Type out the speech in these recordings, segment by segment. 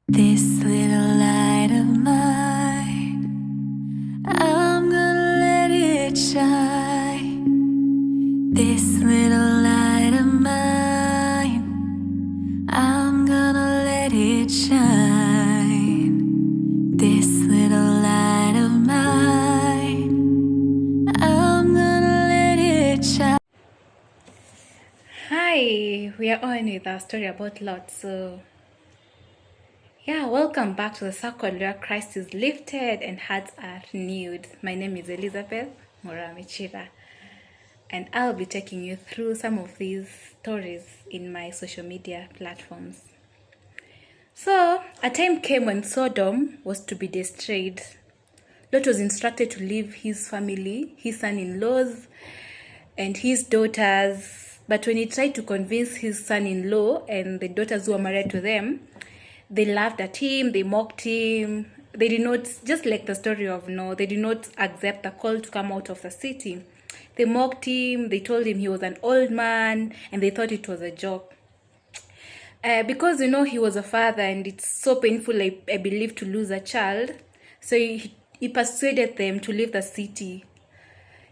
This little light of mine, I'm gonna let it shine. This little light of mine, I'm gonna let it shine. This little light of mine, I'm gonna let it shine. Hi, we are on with our story about Lot. So, yeah, welcome back to the circle where Christ is lifted and hearts are renewed. My name is Elizabeth Moramichira, and I'll be taking you through some of these stories in my social media platforms. So, a time came when Sodom was to be destroyed. Lot was instructed to leave his family, his son-in-laws, and his daughters. But when he tried to convince his son-in-law and the daughters who were married to them, they laughed at him, they mocked him. They did not, just like the story of Noah, they did not accept the call to come out of the city. They mocked him, they told him he was an old man, and they thought it was a joke. Because he was a father, and it's so painful, I believe, to lose a child. So he persuaded them to leave the city.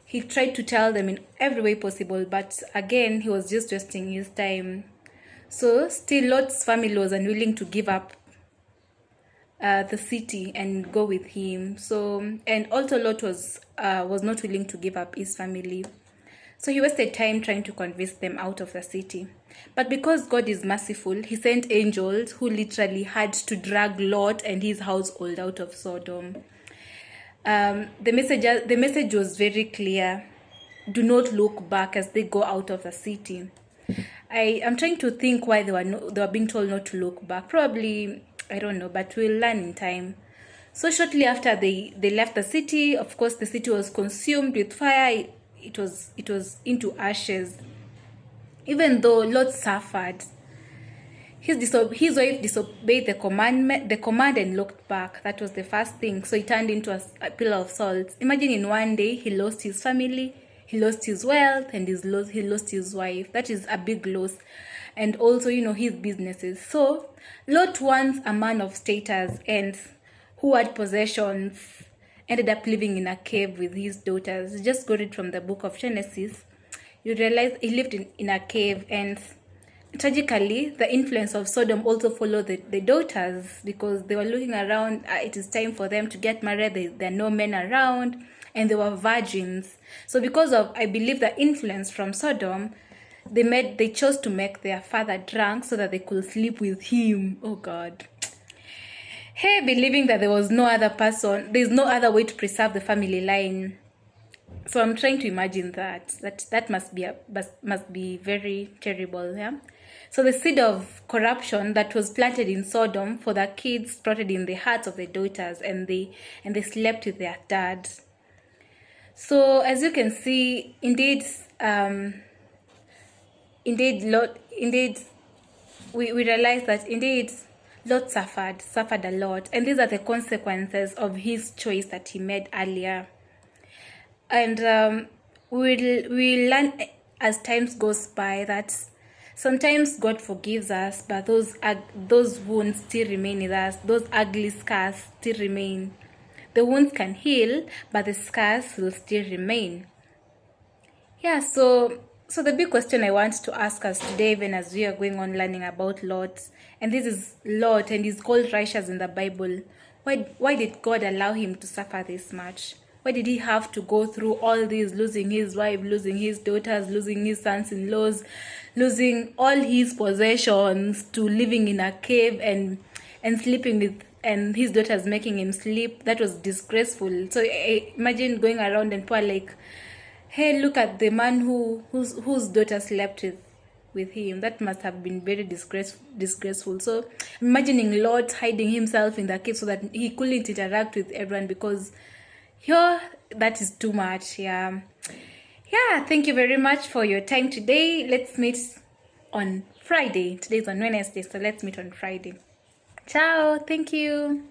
He tried to tell them in every way possible, but again, he was just wasting his time. So still, Lot's family was unwilling to give up the city and go with him. So, and also Lot was not willing to give up his family. So he wasted time trying to convince them out of the city. But because God is merciful, he sent angels who literally had to drag Lot and his household out of Sodom. The message was very clear. Do not look back as they go out of the city. I am trying to think why they were being told not to look back. Probably, I don't know, but we'll learn in time. So shortly after they left the city, of course, the city was consumed with fire. It was into ashes. Even though Lot suffered, his wife disobeyed the command and looked back. That was the first thing. So he turned into a pillar of salt. Imagine in one day he lost his family, he lost his wealth, and he lost his wife. That is a big loss. And also, his businesses. So Lot, once a man of status and who had possessions, ended up living in a cave with his daughters. Just got it from the book of Genesis. You realize he lived in a cave, and tragically, the influence of Sodom also followed the daughters, because they were looking around. It is time for them to get married. There are no men around, and they were virgins. So because of, I believe, the influence from Sodom, they chose to make their father drunk so that they could sleep with him. Oh God. Hey, believing that there's no other way to preserve the family line. So I'm trying to imagine that must be very terrible. Yeah. So the seed of corruption that was planted in Sodom for the kids sprouted in the hearts of the daughters, and they slept with their dad. So as you can see, indeed, we realize that indeed Lot suffered a lot, and these are the consequences of his choice that he made earlier. And we'll learn as times goes by that sometimes God forgives us, but those wounds still remain with us. Those ugly scars still remain. The wounds can heal, but the scars will still remain. Yeah, so the big question I want to ask us today, even as we are going on learning about Lot, and this is Lot, and he's called righteous in the Bible. Why did God allow him to suffer this much? Why did he have to go through all this, losing his wife, losing his daughters, losing his sons-in-laws, losing all his possessions, to living in a cave and sleeping with, and his daughters making him sleep? That was disgraceful. So imagine going around and poor like, hey, look at the man whose daughter slept with him. That must have been very disgraceful. So imagining Lot hiding himself in the cave so that he couldn't interact with everyone, because that is too much. Yeah, thank you very much for your time today. Let's meet on Friday. Today's on Wednesday, so let's meet on Friday. Ciao. Thank you.